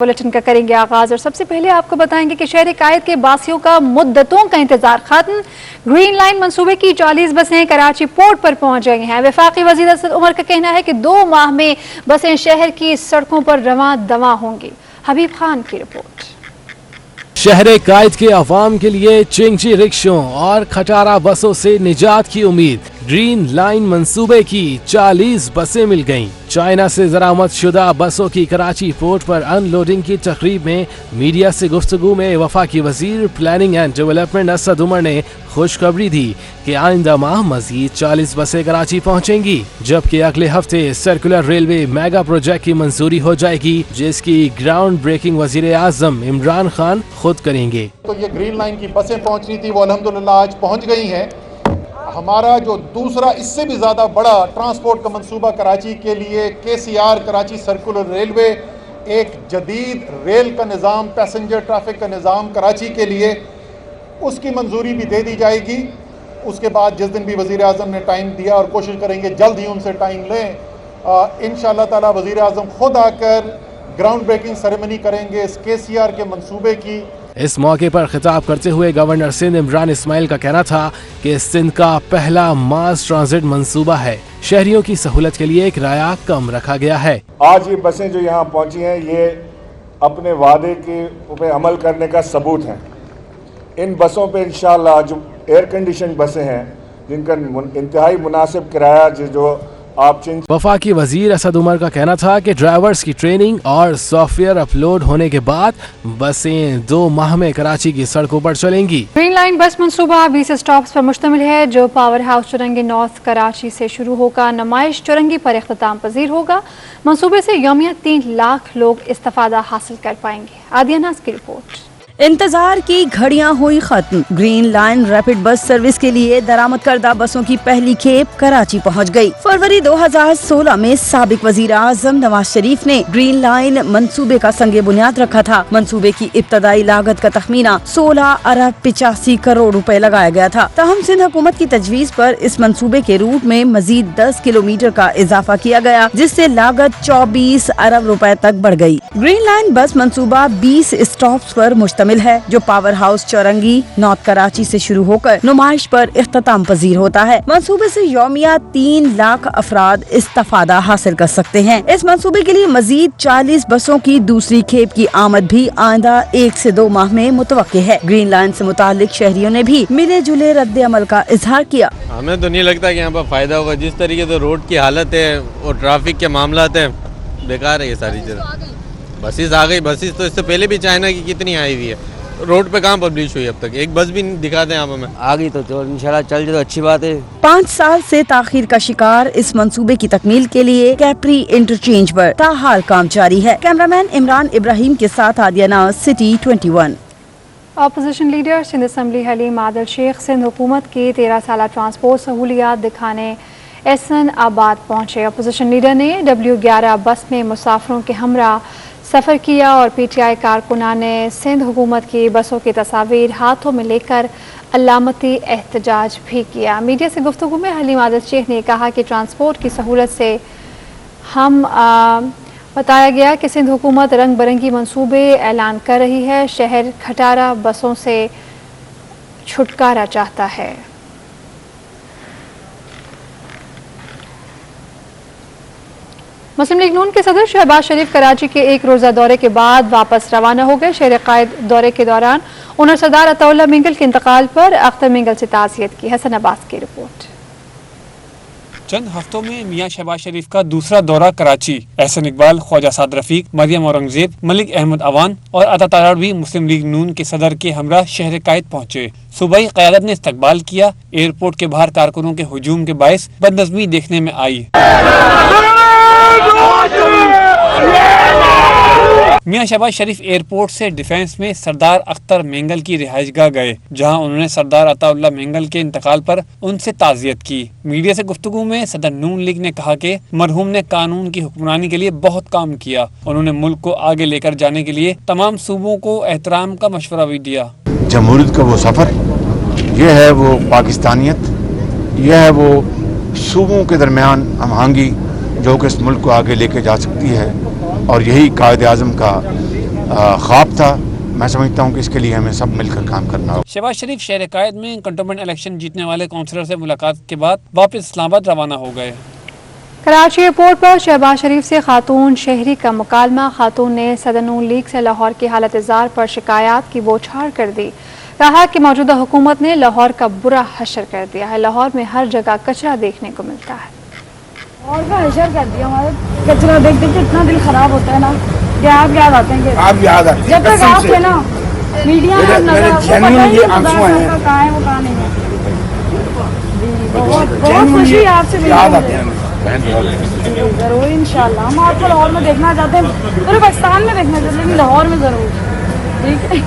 Bulletin का करेंगे आगाज और सबसे पहले आपको बताएंगे कि शहर कायद के बासियों का मुद्दतों का इंतजार खत्म। ग्रीन लाइन मंसूबे की 40 बसें कराची पोर्ट पर पहुंच गई हैं। वफाकी वजीर असद उमर का कहना है कि 2 माह में बसें शहर की सड़कों पर रवां दवा होंगी। हबीब खान की रिपोर्ट। शहर कायद के अवाम के लिए चिंगची रिक्शों और खटारा बसों से निजात की उम्मीद। ग्रीन लाइन मंसूबे की 40 बसें मिल गईं। चाइना से दरामद शुदा बसों की कराची पोर्ट पर अनलोडिंग की तकरीब में मीडिया से गुफ्तगू में वफाकी वजीर planning and development Asad Umar ने खुशखबरी दी कि आइंदा माह मजीद 40 बसें कराची पहुंचेंगी, जबकि अगले हफ्ते सर्कुलर रेलवे मेगा प्रोजेक्ट की मंजूरी हो जाएगी, जिसकी ग्राउंड ब्रेकिंग वजीर आजम इमरान खान खुद करेंगे। तो ये ग्रीन लाइन की बसें पहुंचनी थी, वो अल्हम्दुलिल्लाह आज पहुंच गई हैं। हमारा जो दूसरा इससे भी ज़्यादा बड़ा ट्रांसपोर्ट का मंसूबा कराची के लिए KCR कराची सर्कुलर रेलवे, एक जदीद रेल का निज़ाम, पैसेंजर ट्रैफिक का निज़ाम कराची के लिए, उसकी मंजूरी भी दे दी जाएगी। उसके बाद जिस दिन भी वज़ीर आज़म ने टाइम दिया और कोशिश करेंगे जल्द ही उनसे टाइम लें, इंशाअल्लाह ताला वज़ीर आज़म खुद आकर ग्राउंड ब्रेकिंग सेरेमनी करेंगे इस KCR के मंसूबे की। इस मौके पर खिताब करते हुए गवर्नर सिंध इमरान इस्माइल का कहना था कि सिंध का पहला मास ट्रांजिट मंसूबा है। शहरियों की सहूलत के लिए किराया कम रखा गया है। आज ये बसें जो यहाँ पहुँची हैं, ये अपने वादे के पे अमल करने का सबूत हैं। इन बसों पे इंशाअल्लाह जो एयर कंडीशन बसें हैं, जिनका इंतहाई मुनासिब किराया जो आप वफाकी वजीर असद उमर का कहना था कि ड्राइवर्स की ट्रेनिंग और सॉफ्टवेयर अपलोड होने के बाद बसें 2 माह में कराची की सड़कों पर चलेंगी। ग्रीन लाइन बस मंसूबा 20 स्टॉप्स पर मुश्तमिल है, जो power house Chowrangi north Karachi से शुरू होकर नुमाइश चुरंगी पर इख्तिताम पजीर होगा। मंसूबे से यौमिया 3 लाख लोग इस्तिफादा हासिल कर पाएंगे। आदिया नाज की रिपोर्ट। इंतजार की घड़ियां हुई खत्म। Green line rapid bus service के लिए दरामद करदा बसों की पहली खेप कराची पहुंच गई। फरवरी 2016 में साबिक वजीर आजम नवाज शरीफ ने ग्रीन लाइन मंसूबे का संगे बुनियाद रखा था। मंसूबे की इब्तदाई लागत का तखमीना 16 अरब 85 करोड़ रुपए लगाया गया था। ताहम सिंध हुकूमत की तजवीज पर इस मंसूबे के रूट में मजीद 10 किलोमीटर का इजाफा किया गया, जिससे लागत 24 अरब रुपए तक बढ़ गई। ग्रीन लाइन बस मंसूबा 20 स्टॉप्स पर मुश्तमिल है, जो पावर हाउस चौरंगी नॉर्थ कराची से शुरू होकर नुमाइश पर इख्तिताम पजीर होता है। मंसूबे से यौमिया 3 लाख अफराद इस्तिफादा हासिल कर सकते हैं। इस मंसूबे के लिए मजीद 40 बसों की दूसरी खेप की आमद भी आइंदा 1 से 2 माह में मुतवक्के है। ग्रीन लाइन से मुतालिक शहरियों ने भी मिले जुले रद्द अमल का इजहार किया। हमें तो नहीं लगता कि यहाँ पर फायदा होगा। जिस तरीके से रोड की हालत है और ट्रैफिक के मामला है, बेकार है ये सारी चीजें। बसेस आ गई, बसेस तो इससे पहले भी चाइना की कितनी आई हुई है, रोड पे कहाँ पब्लिश हुई अब तक, एक बस भी दिखा दें आप हमें। आ गई तो इंशाल्लाह चल जाए तो अच्छी बात है। 5 साल से ताखीर का शिकार इस मंसूबे की तकमील के लिए कैप्री इंटरचेंज पर ताहाल काम जारी है। कैमरामैन इमरान इब्राहिम के साथ Adiya Naz, city 21। Opposition leader Sindh assembly Haleem Adil Shaikh Sindh हुकूमत की 13 साला ट्रांसपोर्ट सहूलियात दिखाने एहसन आबाद पहुंचे। अपोजिशन लीडर ने W11 बस में मुसाफिरों के हमरा सफ़र किया और PTI कारकुनान ने सिंध हुकूमत की बसों की तस्वीर हाथों में लेकर अलामती एहतजाज भी किया। मीडिया से गुफ्तगू में हलीम आदिल शेख ने कहा कि ट्रांसपोर्ट की सहूलत से हम बताया गया कि सिंध हुकूमत रंग बिरंगी मंसूबे ऐलान कर रही है, शहर खटारा बसों से छुटकारा चाहता है। मुस्लिम लीग नून के सदर शहबाज शरीफ कराची के 1 रोज़ा दौरे के बाद वापस रवाना हो गए। शहर कायद दौरे के दौरान उन्होंने सरदार अताउल्लाह मिंगल के इंतकाल पर अख्तर मिंगल से ताज़ियत की। हसन अब्बास की रिपोर्ट। चंद हफ्तों में मियां शहबाज शरीफ का दूसरा दौरा कराची। एहसन इकबाल, ख्वाजा साद रफीक, मरियम औरंगजेब, मलिक अहमद अवान और अता तारावी मुस्लिम लीग नून के सदर के हमरा शहर कायद पहुंचे। सूबाई क़यादत ने इस्तकबाल किया। एयरपोर्ट के बाहर कारकुनों के हुजूम के बायस बदनज़मी देखने में आई। मियां शहबाज शरीफ एयरपोर्ट से डिफेंस में सरदार अख्तर मेंगल की रिहाइशगाह गए, जहां उन्होंने सरदार अताउल्लाह मेंगल के इंतकाल पर उनसे ताज़ियत की। मीडिया से गुफ्तगू में सदर नून लीग ने कहा कि मरहूम ने कानून की हुक्मरानी के लिए बहुत काम किया। उन्होंने मुल्क को आगे लेकर जाने के लिए तमाम सूबों को एहतराम का मशवरा भी दिया। जमहूरियत का वो सफ़र, यह है वो पाकिस्तानियत, यह है वो सूबों के दरमियान हमआहंगी जो कि इस मुल्क को आगे लेके जा सकती है, और यही कायद आज़म का ख्वाब था। मैं समझता हूँ कि इसके लिए हमें सब मिलकर काम करना होगा। शहबाज शरीफ शहर कायद में कंटोनमेंट इलेक्शन जीतने वाले काउंसलर से मुलाकात के बाद वापस इस्लामाबाद रवाना हो गए। कराची एयरपोर्ट पर शहबाज शरीफ से खातून शहरी का मुकालमा। खातून ने सदर नून लीग से लाहौर की हालत जार पर शिकायत की बौछार कर दी। कहा कि मौजूदा हुकूमत ने लाहौर का बुरा हशर कर दिया है। लाहौर में हर जगह कचरा देखने को मिलता है। और का हशर कर दिया, हमारे कचरा देख देख के इतना दिल खराब होता है ना कि आप याद आते हैं। आप याद आते हैं जब तक आप थे ना मीडिया में मेरे जेन्युइन ये आंसू आए हैं। कहाँ है वो कहाँ नहीं है। बहुत खुशी आपसे याद आते हैं। जरूर इंशाल्लाह हम आपको लाहौर में देखना चाहते हैं, पूरे पाकिस्तान में देखना चाहते हैं, लेकिन लाहौर में जरूर। ठीक है।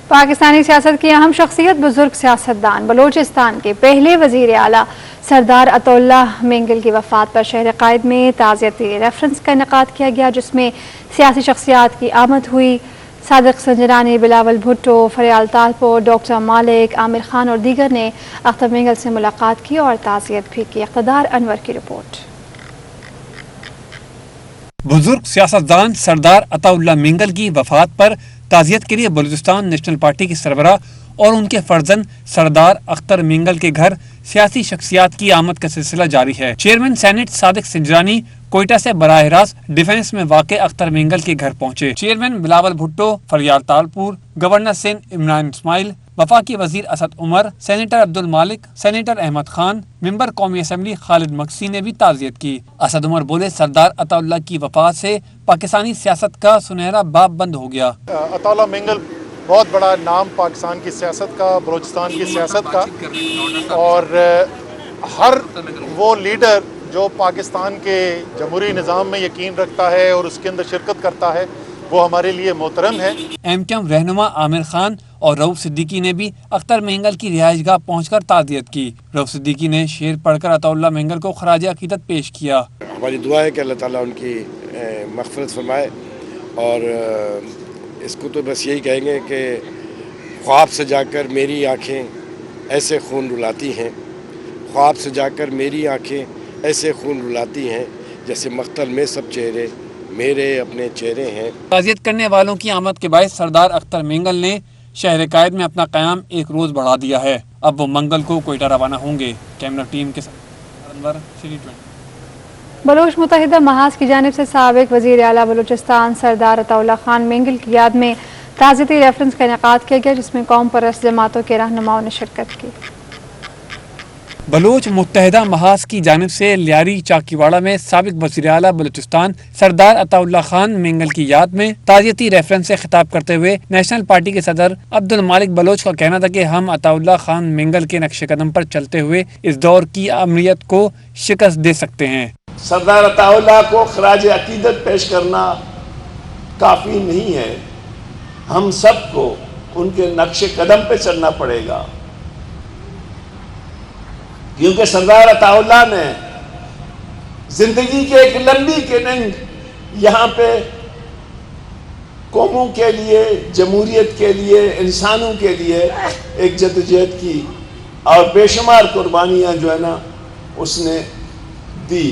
पाकिस्तानी सियासत की अहम शख्सियत बुजुर्ग सियासतदान बलूचिस्तान के पहले वजीर आला सरदार अताउल्लाह मेंगल की वफात पर शहर कायद में ताज़ियती रेफरेंस का इनेकाद किया गया, जिसमें सियासी शख्सियात की आमद हुई। सादिक संजरानी, बिलावल भुट्टो, फरियाल तालपुर, डॉक्टर मालिक, आमिर खान और दीगर ने अख्तर मेंगल से मुलाकात की और ताज़ियत भी की। इक़्तिदार अनवर की रिपोर्ट। बुजुर्ग सियासतदान सरदार अताउल्लाह मेंगल की वफात पर ताज़ियत के लिए बलूचिस्तान नेशनल पार्टी के सरबराह और उनके फर्जंद सरदार अख्तर मेंगल के घर सियासी शख्सियात की आमद का सिलसिला जारी है। चेयरमैन सेनेट सादिक संजरानी कोयटा से बराह रास्त डिफेंस में वाक़ अख्तर मेंगल के घर पहुंचे। चेयरमैन बिलावल भुट्टो, फरियाल तालपुर, गवर्नर सिंध इमरान इस्माइल, वफाकी वजीर असद उमर, सेनेटर अब्दुल मालिक, सेनेटर अहमद खान, मेंबर कौमी असम्बली खालिद मकसी ने भी ताज़ियत की। असद उमर बोले, सरदार अताउल्लाह की वफात से पाकिस्तानी सियासत का सुनहरा बाब बंद हो गया। अताउल्लाह मेंगल बहुत बड़ा नाम पाकिस्तान की सियासत का, बलूचिस्तान की सियासत का, और हर वो लीडर जो पाकिस्तान के जमहूरी निज़ाम में यकीन रखता है और उसके अंदर शिरकत करता है, वो हमारे लिए मोहतरम है। एमक्यूएम रहनुमा आमिर खान और रऊफ सिद्दीकी ने भी अख्तर मेंगल की रिहाइशगाह पहुंचकर ताज़ियत की। रऊफ सिद्दीकी ने शेर पढ़कर अताउल्लाह मेंगल को खराज अकीदत पेश किया। हमारी दुआ है कि अल्लाह ताला उनकी मग़फ़िरत फरमाए, और इसको तो बस यही कहेंगे कि ख्वाब से जाकर मेरी आँखें ऐसे खून रुलाती हैं, ख्वाब से जाकर मेरी आँखें ऐसे खून रुलाती हैं, जैसे मख्तल में सब चेहरे मेरे अपने चेहरे हैं। ताज़ियत करने वालों की आमद के बायस सरदार अख्तर मेंगल ने शहर कायद में अपना क़याम एक रोज़ बढ़ा दिया है। अब वो मंगल को कोयटा रवाना होंगे। कैमरा टीम के साथ सिटी 20। बलोच मुत्तहिदा महाज की जानिब से साबिक वज़ीर आला बलूचिस्तान सरदार अताउल्लाह खान मेंगल की याद में ताज़ियती रेफरेंस का इनेकाद किया गया, जिसमें कौम परस्त जमातों के रहनुमाओं ने शिरकत की। बलोच मुत्तहिदा महाज की जानिब से लियारी चाकीवाड़ा में साबिक वज़ीर आला बलूचिस्तान सरदार अताउल्लाह खान मेंगल की याद में ताज़ियती रेफरेंस से खिताब करते हुए नेशनल पार्टी के सदर अब्दुल मालिक बलोच का कहना था कि हम अताउल्लाह खान मेंगल के नक्शे कदम पर चलते हुए इस दौर की अमरीत को शिकस्त दे सकते हैं। सरदार अताउल्लाह को खराज अकीदत पेश करना काफ़ी नहीं है, हम सबको उनके नक्शे कदम पे चलना पड़ेगा, क्योंकि सरदार अताउल्लाह ने जिंदगी के एक लंबी किनिंग यहाँ पे कौमों के लिए, जमहूरियत के लिए, इंसानों के लिए एक जद्दोजहद की, और बेशुमार कुर्बानियाँ जो है ना उसने दी।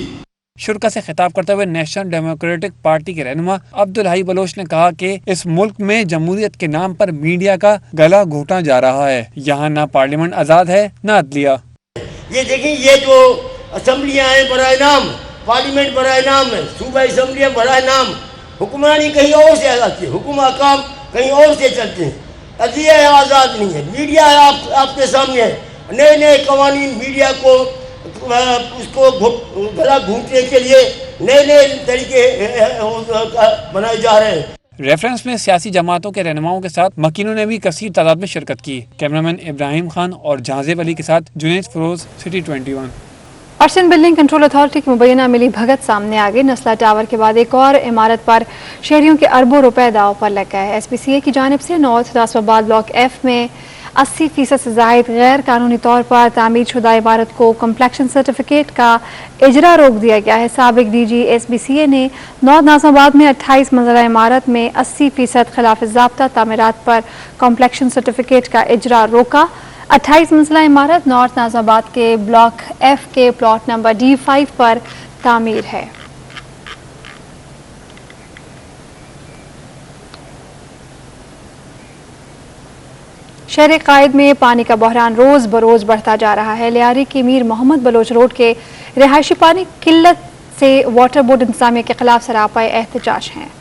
शुरा से खिताब करते हुए नेशनल डेमोक्रेटिक पार्टी के रहनुमा अब्दुल हाई बलोच ने कहा कि इस मुल्क में जमहूरियत के नाम पर मीडिया का गला घोटा जा रहा है। यहाँ ना पार्लियामेंट आज़ाद है ना अदलिया। ये देखें, ये जो असम्बलियाँ हैं बराए नाम, पार्लियामेंट बराए नाम है, सूबा असम्बलियाँ बराए नाम, हुक्मरानी कहीं और से आती है, हुकुम अहकाम कहीं और से चलते हैं, अदलिया आज़ाद नहीं है, मीडिया आपके सामने है। नए नए कवानीन मीडिया को उसको गला घूंटने के लिए नए नए तरीके बनाए जा रहे हैं। रेफरेंस में सियासी जमातों के रहनुमाओं के साथ मकीनों ने भी कसीर तादाद में शिरकत की। कैमरामैन इब्राहिम खान और जहाज़ेब अली के साथ जुनैद फिरोज, सिटी 21। और सिंध बिल्डिंग कंट्रोल अथॉरिटी की मुबैना मिली भगत सामने आ गई। नस्ला टावर के बाद एक और इमारत पर शहरियों के अरबों रुपए दाव पर लग गए। SPCA की जानिब से नॉर्थ नासराबाद ब्लॉक F में 80% से ज़ायद गैर कानूनी तौर पर तामीर शुदा इमारत को कम्प्लेक्शन सर्टिफिकेट का इजरा रोक दिया गया है। साबिक DG SPCA ने नॉर्थ नासराबाद में 28 मंजिला इमारत में 80% खिलाफ ज़ाब्ता तामीरात पर कम्प्लेक्शन सर्टिफिकेट का इजरा रोका। 28 मंजिला इमारत नॉर्थ नासराबाद के ब्लॉक F के प्लॉट नंबर D5 पर तामीर है। शहर कायद में पानी का बहरान रोज बरोज बढ़ता जा रहा है। लियारी की मीर मोहम्मद बलोच रोड के रिहायशी पानी किल्लत से वाटर बोर्ड इंतजामिया के खिलाफ सरापा एहतजाज हैं।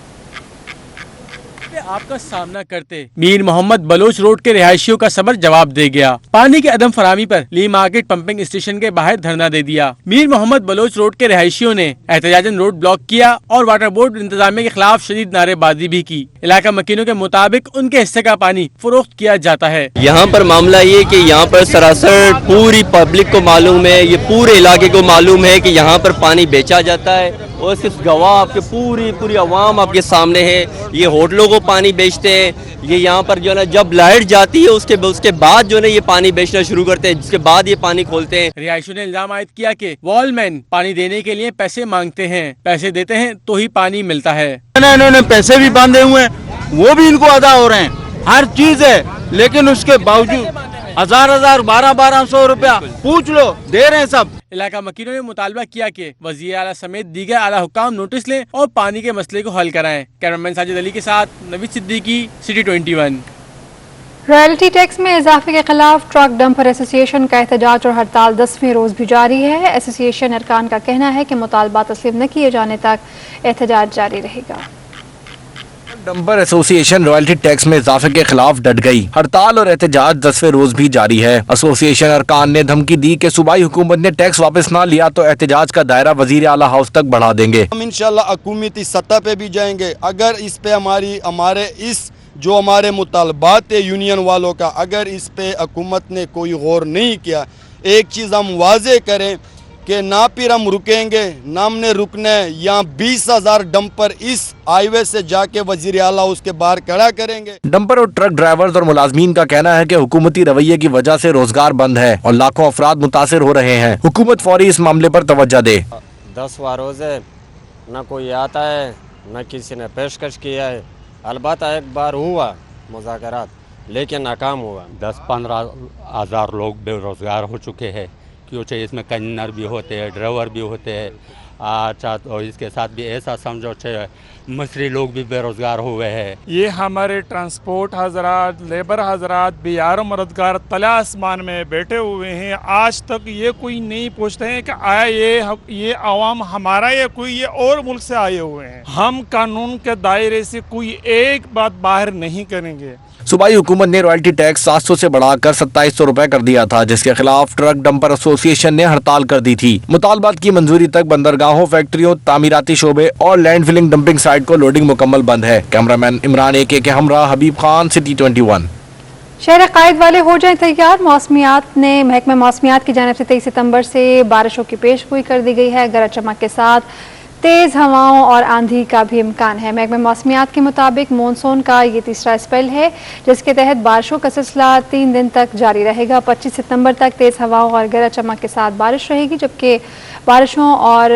आपका सामना करते मीर मोहम्मद बलोच रोड के रिहायशियों का सबर जवाब दे गया। पानी के अदम फरामी पर ली मार्केट पंपिंग स्टेशन के बाहर धरना दे दिया। मीर मोहम्मद बलोच रोड के रिहायशियों ने एहतजाजन रोड ब्लॉक किया और वाटर बोर्ड इंतजामिया के खिलाफ शदीद नारेबाजी भी की। इलाका मकीनों के मुताबिक उनके हिस्से का पानी फरोख्त किया जाता है। यहाँ पर मामला ये कि यहाँ पर सरासर पूरी पब्लिक को मालूम है, ये पूरे इलाके को मालूम है कि यहाँ पर पानी बेचा जाता है और सिर्फ गवाह आपके पूरी अवाम आपके सामने है। ये होटलों को पानी बेचते हैं, ये यहाँ पर जो है ना जब लाइट जाती है उसके बाद जो है ना ये पानी बेचना शुरू करते हैं, जिसके बाद ये पानी खोलते हैं। रिहायशियों ने इल्जाम आयद किया कि वॉलमैन पानी देने के लिए पैसे मांगते हैं, पैसे देते हैं तो ही पानी मिलता है। इन्होंने पैसे भी बांधे हुए हैं, वो भी इनको अदा हो रहे हैं, हर चीज है, लेकिन उसके बावजूद 1000 1200 रुपया पूछ लो, दे रहे हैं सब। इलाका मकीनों ने मुतालबा किया कि वज़ीर आला समेत दीगर आला हुक्काम नोटिस लें और पानी के मसले को हल कराएं। कैमरामैन साजिद अली के साथ Naveed Siddiqui, city 21। Royalty tax में इजाफे के खिलाफ ट्रक डंपर एसोसिएशन का एहतजाज और हड़ताल 10वें रोज भी जारी है। एसोसिएशन अरकान का कहना है कि मुतालबा तस्लीम न किए जाने तक एहतजाज जारी रहेगा। डंपर एसोसिएशन रॉयल्टी टैक्स में इजाफे के खिलाफ डट गई। हड़ताल और एहतजाज 10वें रोज भी जारी है। एसोसिएशन अरकान ने धमकी दी कि सूबाई हुकूमत ने टैक्स वापस ना लिया तो एहतजाज का दायरा वजीर आला हाउस तक बढ़ा देंगे। हम इंशाल्लाह हुकूमती सतह पे भी जाएंगे। अगर इस पे हमारे मुतालबात है यूनियन वालों का, अगर इस पे हुकूमत ने कोई गौर नहीं किया, एक चीज़ हम वाजे करें कि ना फिर हम रुकेंगे ना हमने रुकना है। यहाँ 20,000 डंपर इस हाईवे से जाके वजीर आला उसके बाहर खड़ा करेंगे। डंपर और ट्रक ड्राइवर्स और मुलाजमीन का कहना है कि हुकूमती रवैये की वजह से रोजगार बंद है और लाखों अफराद मुतासिर हो रहे हैं। हुकूमत फौरी इस मामले पर तवज्जो दे। 10 रोज है, न कोई आता है न किसी ने पेशकश किया है। अलबत्ता एक बार हुआ मुज़ाकरात, लेकिन नाकाम हुआ। 10-15 हज़ार लोग बेरोजगार हो चुके हैं, क्योंकि इसमें क्लीनर भी होते हैं, ड्राइवर भी होते हैं। अच्छा, तो इसके साथ भी ऐसा समझो मसरी लोग भी बेरोजगार हुए हैं। ये हमारे ट्रांसपोर्ट हजरात, लेबर हजरात, बिहार मददगार तला आसमान में बैठे हुए हैं। आज तक ये कोई नहीं पूछते हैं कि आया ये आवाम हमारा या कोई ये और मुल्क से आए हुए हैं। हम कानून के दायरे से कोई एक बात बाहर नहीं करेंगे। सूबाई हुकूमत ने रॉयल्टी टैक्स 700 से बढ़ाकर 2700 रुपए कर दिया था, जिसके खिलाफ ट्रक डंपर एसोसिएशन ने हड़ताल कर दी थी। मुतालबात की मंजूरी तक बंदरगाहों, फैक्ट्रियों, तामीराती शोबे और लैंड फिलिंग डंपिंग साइट को लोडिंग मुकम्मल बंद है। कैमरामैन इमरान AK के हमरा हबीब खान, सिटी 21। शहर कायद वाले हो जाएं तैयार। मौसमियात ने महकमा मौसमियात की जानिब से 23 सितंबर से बारिशों की पेशगोई कर दी गई है। गरज चमक के साथ तेज़ हवाओं और आंधी का भी इम्कान है। महकमा मौसमियात के मुताबिक मानसून का ये तीसरा स्पेल है, जिसके तहत बारिशों का सिलसिला 3 दिन तक जारी रहेगा। 25 सितंबर तक तेज़ हवाओं और गरज चमक के साथ बारिश रहेगी, जबकि बारिशों और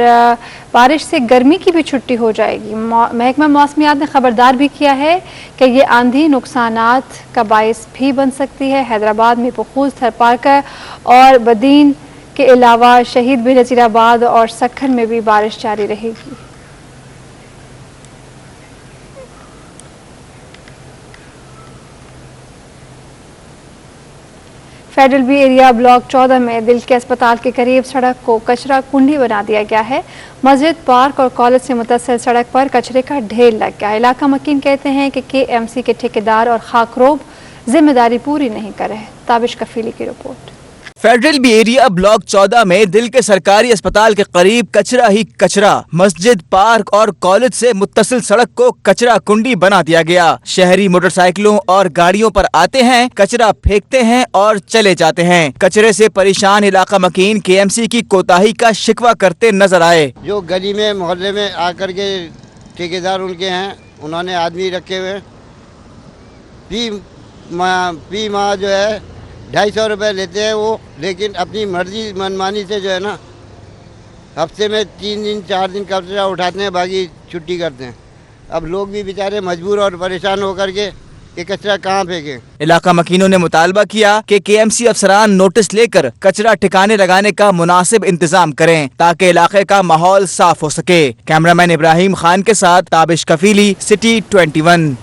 बारिश से गर्मी की भी छुट्टी हो जाएगी। महकमा मौसमियात ने खबरदार भी किया है कि ये आंधी नुकसानात का बायस भी बन सकती है। हैदराबाद में पुखूज, थरपारकर और बदीन के अलावा शहीद बेनज़ीराबाद और सक्खर में भी बारिश जारी रहेगी। फेडरल बी एरिया ब्लॉक 14 में दिल के अस्पताल के करीब सड़क को कचरा कुंडी बना दिया गया है। मस्जिद, पार्क और कॉलेज से मुतसिल सड़क पर कचरे का ढेर लग गया है। इलाका मकीन कहते हैं कि KMC के ठेकेदार और खाकरोब जिम्मेदारी पूरी नहीं कर रहे। ताबिश कफीली की report. Federal B area block 14 में दिल के सरकारी अस्पताल के करीब कचरा ही कचरा। मस्जिद, पार्क और कॉलेज से मुत्तसिल सड़क को कचरा कुंडी बना दिया गया। शहरी मोटरसाइकिलों और गाड़ियों पर आते हैं, कचरा फेंकते हैं और चले जाते हैं। कचरे से परेशान इलाका मकीन KMC की कोताही का शिकवा करते नजर आए। जो गली में मोहल्ले में आकर के ठेकेदार उनके हैं, उन्होंने आदमी रखे हुए फी माह जो है 250 रुपये लेते हैं वो, लेकिन अपनी मर्जी मनमानी से जो है ना हफ्ते में 3 दिन 4 दिन कचरा उठाते हैं, बाकी छुट्टी करते हैं। अब लोग भी बेचारे मजबूर और परेशान होकर के ये कचरा कहाँ फेंके। इलाका मकीनों ने मुतालबा किया कि KMC अफसरान नोटिस लेकर कचरा ठिकाने लगाने का मुनासिब इंतजाम करें ताकि इलाके का माहौल साफ हो सके। कैमरामैन इब्राहिम खान के साथ Tabish Kafeeli, city 21।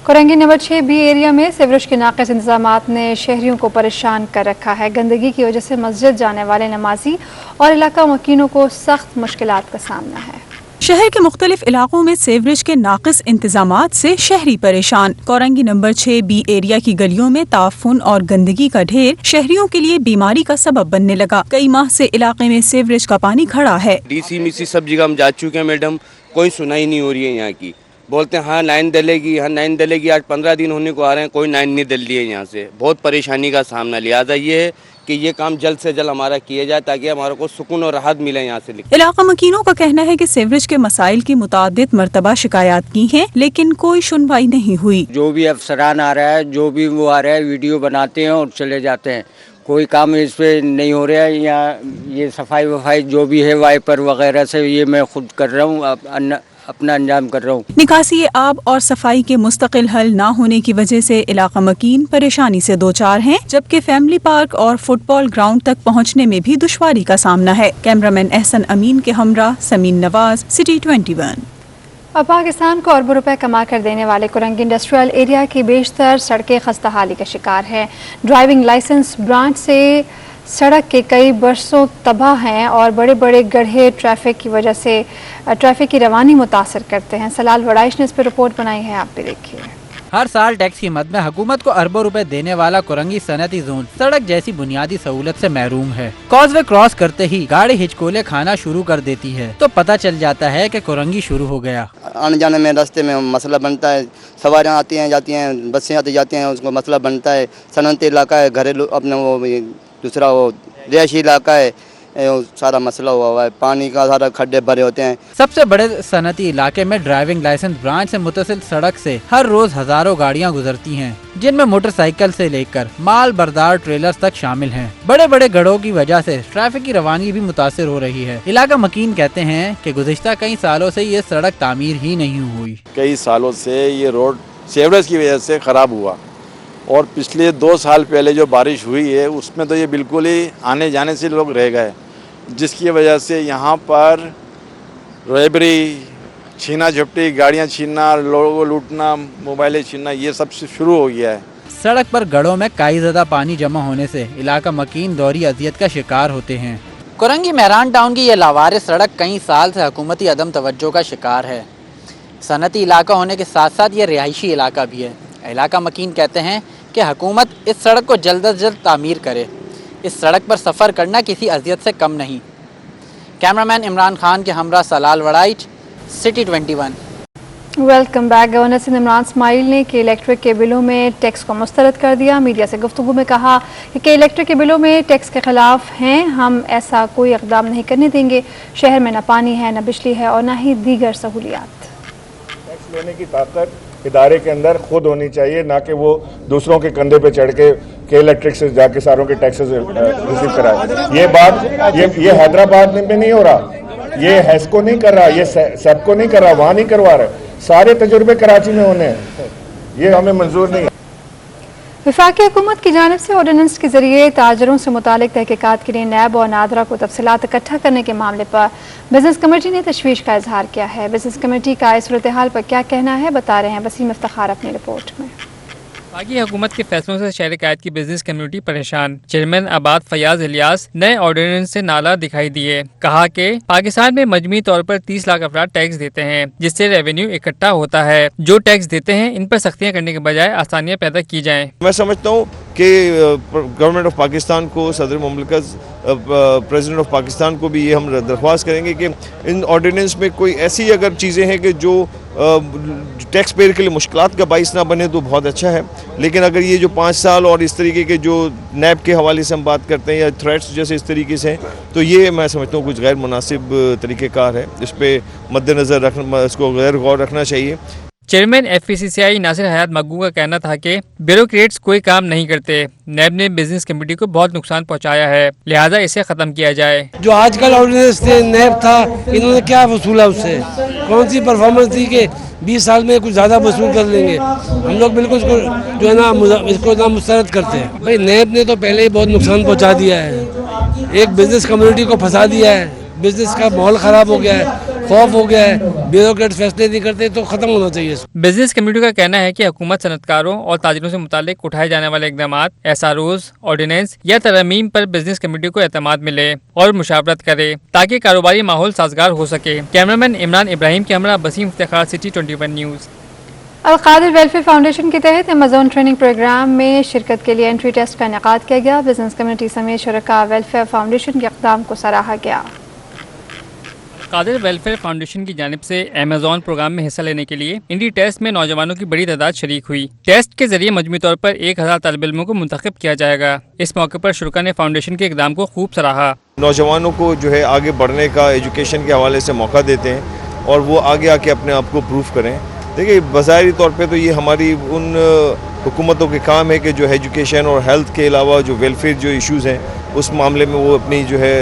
Korangi number 6 B area में सीवरेज के नाक़िस इंतजामात ने शहरियों को परेशान कर रखा है। गंदगी की वजह से मस्जिद जाने वाले नमाजी और इलाका मकीनों को सख्त मुश्किलात का सामना है। शहर के मुख्तलिफ इलाकों में सीवरेज के नाक़िस इंतजामात से शहरी परेशान। कोरंगी नंबर 6 बी एरिया की गलियों में ताफुन और गंदगी का ढेर शहरियों के लिए बीमारी का सबब बनने लगा। कई माह से इलाके में सीवरेज का पानी खड़ा है। डीसी मिसी सब जगह हम जा चुके हैं मैडम, कोई सुनाई नहीं हो रही है यहाँ की। बोलते हैं हाँ लाइन डलेगी, हाँ लाइन डलेगी। आज 15 दिन होने को आ रहे हैं, कोई लाइन नहीं डल रही है यहाँ से। बहुत परेशानी का सामना। लिहाजा ये है कि ये काम जल्द से जल्द हमारा किया जाए ताकि हमारे को सुकून और राहत मिले यहाँ से। इलाका मकीनों का कहना है कि सीवरेज के मसाइल की मुतादिद मरतबा शिकायत की हैं, लेकिन कोई सुनवाई नहीं हुई। जो भी अफसरान आ रहा है, जो भी वो आ रहा है, वीडियो बनाते हैं और चले जाते हैं। कोई काम इस पे नहीं हो रहा है। यहाँ ये सफाई वफाई जो भी है वाइपर वगैरह से ये मैं खुद कर रहा हूँ, अपना अंजाम कर रहा हूँ। निकासी आब और सफाई के मुस्तकिल हल न होने की वजह से इलाका मकीन परेशानी से दो चार हैं, जबकि फैमिली पार्क और फुटबॉल ग्राउंड तक पहुँचने में भी दुश्वारी का सामना है। कैमरामैन एहसन अमीन के हमरा समीन नवाज, सिटी 21। अब पाकिस्तान को अरबों रुपए कमा कर देने वाले कोरंगी इंडस्ट्रियल एरिया की बेशतर सड़कें खस्ताहाली का शिकार हैं। ड्राइविंग लाइसेंस ब्रांच से सड़क के कई बरसों तबाह हैं और बड़े बड़े गड्ढे ट्रैफिक की वजह से ट्रैफिक की रवानी मुतासर करते हैं। सलाल वड़ाइश ने इस पर रिपोर्ट बनाई है, आप भी देखिए। हर साल टैक्स की मद में हुकूमत को अरबों रुपए देने वाला कोरंगी सनती जोन सड़क जैसी बुनियादी सहूलत से महरूम है। कॉजवे क्रॉस करते ही गाड़ी हिचकोले खाना शुरू कर देती है तो पता चल जाता है कि कोरंगी शुरू हो गया। आने जाने में रास्ते में मसला बनता है। सवारियाँ आती हैं जाती हैं, बसें आती जाती हैं, उसको मसला बनता है। सनती इलाका है, घरेलू अपने वो दूसरा वो रिहायशी इलाका है, सारा मसला हुआ है। पानी का सारा खड्डे भरे होते हैं। सबसे बड़े सनती इलाके में ड्राइविंग लाइसेंस ब्रांच से मुतसिल सड़क से हर रोज हजारों गाड़ियां गुजरती हैं, जिनमें मोटरसाइकिल से लेकर माल बरदार ट्रेलर्स तक शामिल हैं। बड़े बड़े गढ़ों की वजह से ट्रैफिक की रवानी भी मुतासिर हो रही है। इलाका मकीन कहते हैं कि गुज़िश्ता कई सालों से ये सड़क तामीर ही नहीं हुई। कई सालों से ये रोड सीवरेज की वजह से खराब हुआ और पिछले 2 साल पहले जो बारिश हुई है उसमें तो ये बिल्कुल ही आने जाने से लोग रह गए, जिसकी वजह से यहाँ पर रेबरी, छीना झपटी, गाड़ियाँ छीनना, लोगों को लूटना, मोबाइलें छीनना, ये सब शुरू हो गया है। सड़क पर गढ़ों में कई ज़्यादा पानी जमा होने से इलाका मकीन दौरी अजियत का शिकार होते हैं। कोरंगी मेहरान टाउन की ये लावारिस सड़क कई साल से हुकूमती अदम तवज्जो का शिकार है। सनती इलाका होने के साथ साथ ये रिहायशी इलाका भी है। इलाका मकीन कहते हैं कि हुकूमत इस सड़क को जल्द अज जल्द तामीर करे। इस सड़क पर सफ़र करना किसी अजियत से कम नहीं। कैमरामैन इमरान खान के हमरा Salal Warraich, city 21। Welcome back. Governor Sindh Imran Ismail ने के इलेक्ट्रिक के बिलों में टैक्स को मुस्तरद कर दिया। मीडिया से गुफ्तगू में कहा कि के इलेक्ट्रिक के बिलों में टैक्स के खिलाफ हैं, हम ऐसा कोई इक़दाम नहीं करने देंगे। शहर में न पानी है, न बिजली है और न ही दीगर सहूलियात। टैक्स लेने की ताकत इदारे के अंदर खुद होनी चाहिए, ना कि वो दूसरों के कंधे पे चढ़ के इलेक्ट्रिक से जाके सारों के टैक्सेस रिसीव कराए। ये बात ये हैदराबाद में नहीं हो रहा, ये हैस्को नहीं कर रहा, ये सबको नहीं कर रहा, वहाँ नहीं करवा रहे। सारे तजुर्बे कराची में होने हैं, ये हमें मंजूर नहीं है। वफाकी हुकूमत की जानिब से ऑर्डिनेंस के जरिए ताजरों से मुतालिक तहकीकात के लिए नैब और नादरा को तफसीलात इकट्ठा करने के मामले पर बिजनेस कमेटी ने तशवीश का इजहार किया है। बिजनेस कमेटी का इस सूरत हाल पर क्या कहना है, बता रहे हैं वसीम इफ्तिखार अपनी रिपोर्ट में। वफाकी हुकूमत के फैसलों से शहर कायद की बिजनेस कम्युनिटी परेशान। चेयरमैन आबाद फयाज इलियास नए ऑर्डिनेंस से नाला दिखाई दिए। कहा कि पाकिस्तान में मजमूई तौर पर 30 लाख अफराद टैक्स देते हैं, जिससे रेवेन्यू इकट्ठा होता है। जो टैक्स देते हैं इन पर सख्तियाँ करने के बजाय आसानियाँ पैदा की जाएँ। मैं समझता हूँ कि गवर्नमेंट ऑफ पाकिस्तान को, सदर मुमलिकत प्रेसिडेंट ऑफ पाकिस्तान को भी ये हम दरख्वास्त करेंगे कि इन ऑर्डिनेंस में कोई ऐसी अगर चीज़ें हैं कि जो टैक्स पेयर के लिए मुश्किलात का बाइस ना बने तो बहुत अच्छा है। लेकिन अगर ये जो 5 साल और इस तरीके के जो नैब के हवाले से हम बात करते हैं या थ्रेट्स जैसे इस तरीके से हैं, तो ये मैं समझता हूँ कुछ गैर मुनासिब तरीक़ेकार है। इस पर मद्देनज़र रखना, इसको गैर गौर रखना चाहिए। चेयरमैन FPCCI नासिर हयात मग्गू का कहना था कि ब्यूरोक्रेट्स कोई काम नहीं करते। नैब ने बिजनेस कमेटी को बहुत नुकसान पहुंचाया है, लिहाजा इसे खत्म किया जाए। जो आजकल ऑर्डिनेंस थे, नैब था, इन्होंने क्या वसूला उससे? कौन सी परफॉर्मेंस थी कि 20 साल में कुछ ज़्यादा वसूल कर लेंगे? हम लोग बिल्कुल इसको जो है ना इसको ना मुस्तरद करते हैं। भाई नैब ने तो पहले ही बहुत नुकसान पहुँचा दिया है, एक बिजनेस कम्युनिटी को फंसा दिया है, बिजनेस का माहौल ख़राब हो गया है। खौफ हो गया है, ब्यूरोक्रेट फैसले नहीं करते, तो ख़त्म होना चाहिए। बिजनेस कम्युनिटी का कहना है कि हुकूमत सनतकारों और ताजिरों से मुतालिक उठाए जाने वाले इकदाम, एसआरओज, ऑर्डिनेंस या तरमीम पर बिजनेस कम्युनिटी को एतमाद मिले और मुशावरत करे ताकि कारोबारी माहौल साजगार हो सके। कैमरामैन इमरान इब्राहिम के हमरा Basim Iftikhar, city 21 news. Alqadir welfare foundation के तहत अमेज़ॉन ट्रेनिंग प्रोग्राम में शिरकत के लिए एंट्री टेस्ट का इनेकाद किया गया। बिजनेस कम्युनिटी समेत शुरका वेलफेयर फाउंडेशन के इक़दाम को सराहा गया। कादिर वेलफेयर फाउंडेशन की जानिब से अमेज़ॉन प्रोग्राम में हिस्सा लेने के लिए एंट्री टेस्ट में नौजवानों की बड़ी तादाद शरीक हुई। टेस्ट के जरिए मजमूई तौर पर 1000 तालिब इल्मों को मुंतखब किया जाएगा। इस मौके पर शुरका ने फाउंडेशन के इक़दाम को खूब सराहा। नौजवानों को जो है आगे बढ़ने का एजुकेशन के हवाले से मौका देते हैं और वो आगे आके अपने आप को प्रूव करें। देखिए, बज़ाहिरी तौर पे तो ये हमारी उन हुकूमतों के काम है कि जो एजुकेशन और हेल्थ के अलावा जो वेलफेयर जो इश्यूज़ हैं उस मामले में वो अपनी जो है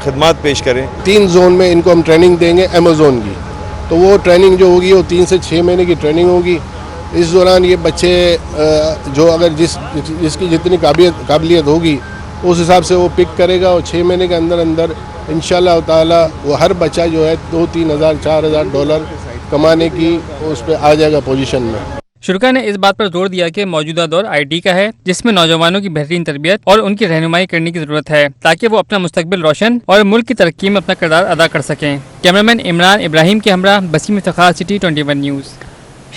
खिदमात पेश करें। 3 जोन में इनको हम ट्रेनिंग देंगे अमेज़ॉन की, तो वो ट्रेनिंग जो होगी वो 3 से 6 महीने की ट्रेनिंग होगी। इस दौरान ये बच्चे जो अगर जिसकी जितनी काबिलियत होगी उस हिसाब से वो पिक करेगा और 6 महीने के अंदर अंदर इंशाअल्लाह ताला वो हर बच्चा जो है 2-3 हज़ार 4 हज़ार डॉलर कमाने की उस पर आ जाएगा पोजीशन में। शुरका ने इस बात पर जोर दिया कि मौजूदा दौर आईटी का है, जिसमें नौजवानों की बेहतरीन तरबियत और उनकी रहनुमाई करने की जरूरत है ताकि वो अपना मुस्तकबिल रोशन और मुल्क की तरक्की में अपना किरदार अदा कर सकें। कैमरामैन इमरान इब्राहिम के हमरा बसीम इफ्तिखार, सिटी 21 न्यूज़।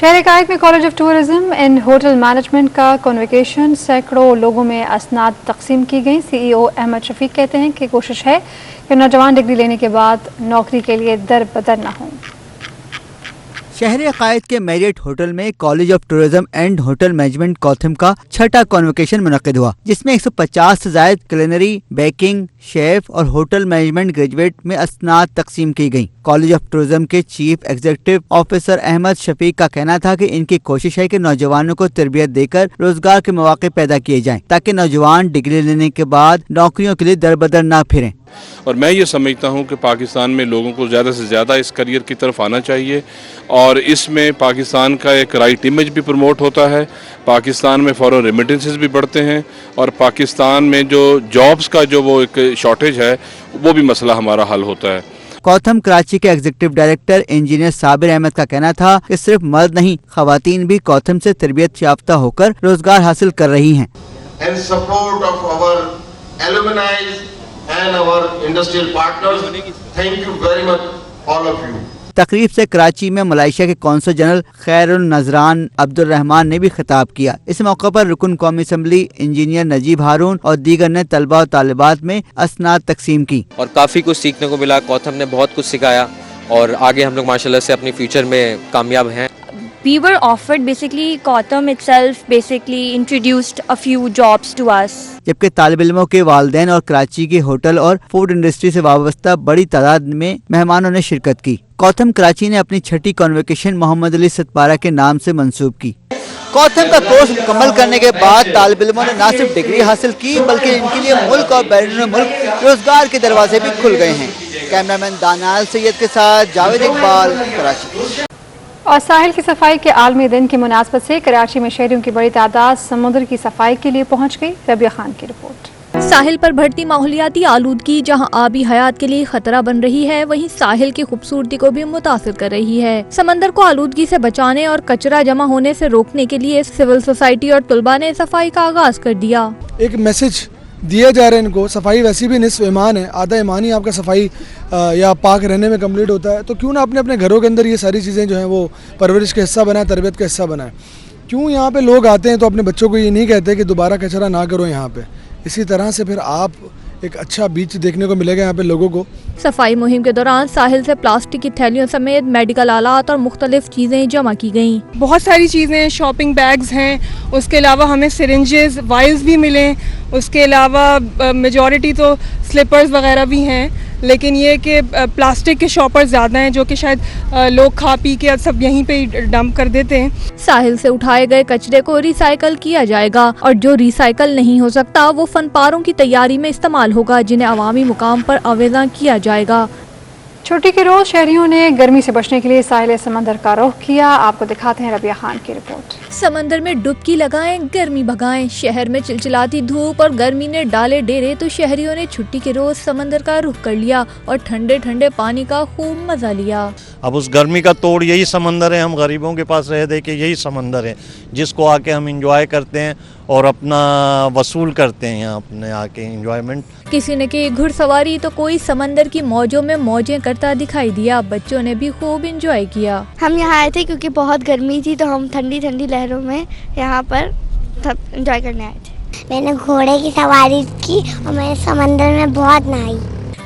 शहर कायद में college of tourism and hotel management का कॉन्वोकेशन सैकड़ों लोगों में असनाद तकसीम की गई। CEO अहमद शफीक कहते हैं कि कोशिश है कि नौजवान डिग्री लेने के बाद नौकरी के लिए दर बदर न हों। शहर कायद के मैरियट होटल में college of tourism and hotel management COTHM का 6ठा कॉन्वोकेशन मुनक्किद हुआ, जिसमें 150 से ज्यादा क्लिनरी, बेकिंग, शेफ और होटल मैनेजमेंट ग्रेजुएट में असनाद तकसीम की गई। कॉलेज ऑफ टूरिज्म के chief executive officer Ahmed Shafiq का कहना था कि इनकी कोशिश है कि नौजवानों को तरबियत देकर रोजगार के मौके पैदा किए जाएं ताकि नौजवान डिग्री लेने के बाद नौकरियों के लिए दर बदर न फिरें। और मैं ये समझता हूँ कि पाकिस्तान में लोगों को ज़्यादा से ज़्यादा इस करियर की तरफ आना चाहिए और इसमें पाकिस्तान का एक राइट इमेज भी प्रमोट होता है, पाकिस्तान में फॉरेन रेमिटेंसेस भी बढ़ते हैं और पाकिस्तान में जो जॉब्स का जो वो एक शॉर्टेज है वो भी मसला हमारा हल होता है। कॉथम कराची के executive director engineer Sabir Ahmed का कहना था कि सिर्फ मर्द नहीं, खवातीन भी कॉथम से तरबियत याफ्ता होकर रोजगार हासिल कर रही हैं। And our industrial partners, thank you very much, all of you. तकरीब से कराची में मलेशिया के कौंसल जनरल खैरुल नजरान अब्दुल रहमान ने भी खिताब किया। इस मौके पर रुकन कौमी असम्बली इंजीनियर नजीब हारून और दीगर ने तलबा और तालिबात में असनाद तकसीम की और काफ़ी कुछ सीखने को मिला। कॉथम ने बहुत कुछ सिखाया और आगे हम लोग माशाल्लाह से अपनी फ्यूचर में कामयाब हैं। We were offered basically Kautam itself basically introduced a few jobs to us. जबकि तालिब इल्मों के वालिदैन और कराची के होटल और फूड इंडस्ट्री से वाबस्ता बड़ी तादाद में मेहमानों ने शिरकत की। कॉथम कराची ने अपनी 6ठी कॉन्वोकेशन मोहम्मद अली सतपारा के नाम से मंसूब की। कॉथम का कोर्स मुकम्मल करने के बाद तालिब इल्मों ने न सिर्फ डिग्री हासिल की बल्कि इनके लिए मुल्क और बैरून मुल्क रोजगार के दरवाजे भी खुल गए हैं। कैमरामैन दानाल सैयद के साथ जावेद इकबाल, कराची। और साहिल की सफाई के आलमी दिन की मुनासबत से कराची में शहरियों की बड़ी तादाद समुद्र की सफाई के लिए पहुंच गई। रबिया खान की रिपोर्ट। साहिल पर बढ़ती माहौलियाती आलूदगी जहां आबी हयात के लिए खतरा बन रही है, वहीं साहिल की खूबसूरती को भी मुतासिर कर रही है। समंदर को आलूदगी से बचाने और कचरा जमा होने से रोकने के लिए सिविल सोसाइटी और तुलबा ने सफाई का आगाज कर दिया। एक मैसेज दिया जा रहा है इनको, सफाई वैसे भी निस्फ ईमान है, आधा ईमान ही आपका सफाई या पाक रहने में कंप्लीट होता है, तो क्यों ना अपने अपने घरों के अंदर ये सारी चीज़ें जो हैं वो परवरिश का हिस्सा बनाए, तरबियत का हिस्सा बनाए। क्यों यहाँ पे लोग आते हैं तो अपने बच्चों को ये नहीं कहते कि दोबारा कचरा ना करो यहाँ पे। इसी तरह से फिर आप एक अच्छा बीच देखने को मिलेगा यहाँ पे लोगों को। सफाई मुहिम के दौरान साहिल से प्लास्टिक की थैलियों समेत मेडिकल आलात और मुख्तलिफ चीज़ें जमा की गयी। बहुत सारी चीज़ें, शॉपिंग बैग्स हैं, उसके अलावा हमें सिरिंजेस, वाइल्स भी मिले, उसके अलावा मेजॉरिटी तो स्लिपर्स वगैरह भी हैं, लेकिन ये कि प्लास्टिक के शॉपर्स ज़्यादा हैं जो कि शायद लोग खा पी के सब यहीं पे ही डंप कर देते हैं। साहिल से उठाए गए कचरे को रिसाइकल किया जाएगा और जो रिसाइकल नहीं हो सकता वो फनपारों की तैयारी में इस्तेमाल होगा, जिन्हें अवामी मुकाम पर आवेदन किया जाएगा। छुट्टी के रोज शहरियों ने गर्मी से बचने के लिए साहिल समंदर का रुख किया। आपको दिखाते हैं रबिया खान की रिपोर्ट। समंदर में डुबकी लगाएं, गर्मी भगाएं। शहर में चिलचिलाती धूप और गर्मी ने डाले डेरे तो शहरियों ने छुट्टी के रोज समंदर का रुख कर लिया और ठंडे ठंडे पानी का खूब मजा लिया। अब उस गर्मी का तोड़ यही समंदर है। हम गरीबों के पास रह दे के यही समंदर है जिसको आके हम इंजॉय करते हैं और अपना वसूल करते हैं यहाँ अपने आके इंजॉयमेंट। किसी ने की घुड़सवारी तो कोई समंदर की मौजों में मौजें करता दिखाई दिया। बच्चों ने भी खूब इंजॉय किया। हम यहाँ आए थे क्योंकि बहुत गर्मी थी तो हम ठंडी ठंडी लहरों में यहाँ पर इंजॉय करने आए थे। मैंने घोड़े की सवारी की और मैं समंदर में बहुत नहाई।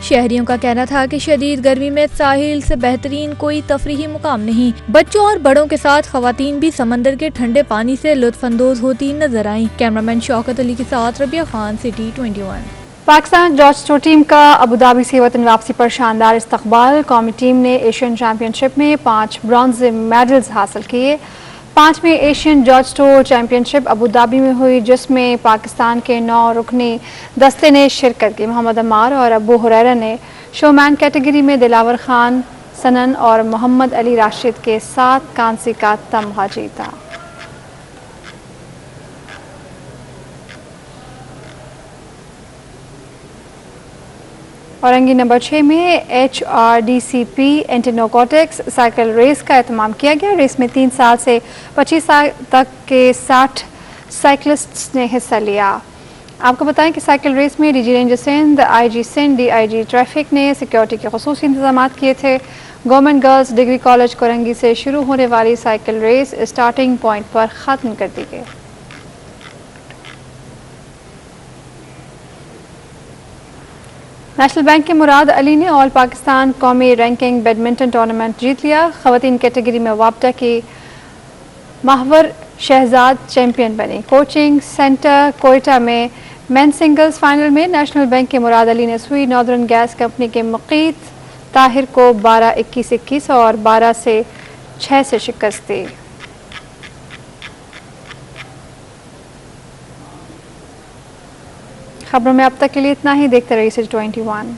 शहरियों का कहना था कि शदीद गर्मी में साहिल से बेहतरीन कोई तफरीही मुकाम नहीं। बच्चों और बड़ों के साथ खवातीन भी समंदर के ठंडे पानी से लुत्फ अंदोज होती नजर आईं। कैमरामैन शौकत अली के साथ रबिया खान, सिटी 21। पाकिस्तान जॉर्जटो टीम का अबूधाबी से वतन वापसी पर शानदार इस्तकबाल। कौमी टीम ने एशियन चैंपियनशिप में 5 ब्रॉन्ज मेडल्स हासिल किए। 5वीं एशियन जॉर्जटो चैंपियनशिप अबूधाबी में हुई, जिसमें पाकिस्तान के 9 रुकनी दस्ते ने शिरकत की। मोहम्मद अम्मार और अबू हुरैरा ने शोमैन कैटेगरी में दिलावर खान, सनन और मोहम्मद अली राशिद के साथ कांसी का तमगा जीता। औरंगी नंबर 6 में HRDCP एंटीनोकोटिक्स साइकिल रेस का एहतमाम किया गया। रेस में 3 साल से 25 साल तक के 60 साइकिलिस्ट्स ने हिस्सा लिया। आपको बताएं कि साइकिल रेस में DG range Sindh, IG Sindh, DIG traffic ने सिक्योरिटी के खुसूसी इंतजाम किए थे। Government girls degree college Korangi से शुरू होने वाली साइकिल रेस स्टार्टिंग पॉइंट पर ख़त्म कर दी गई। नेशनल बैंक के मुराद अली ने ऑल पाकिस्तान कौमी रैंकिंग बैडमिंटन टूर्नामेंट जीत लिया। खवातीन कैटेगरी में वापटा की माहवर शहजाद चैंपियन बनी। कोचिंग सेंटर कोयटा में मेन सिंगल्स फाइनल में नेशनल बैंक के मुराद अली ने सुई नॉर्दर्न गैस कंपनी के मुकीत ताहिर को 12-21-21 और 12-6 से शिकस्त दी। खबरों में अब तक के लिए इतना ही। देखते रहिए सिटी 21।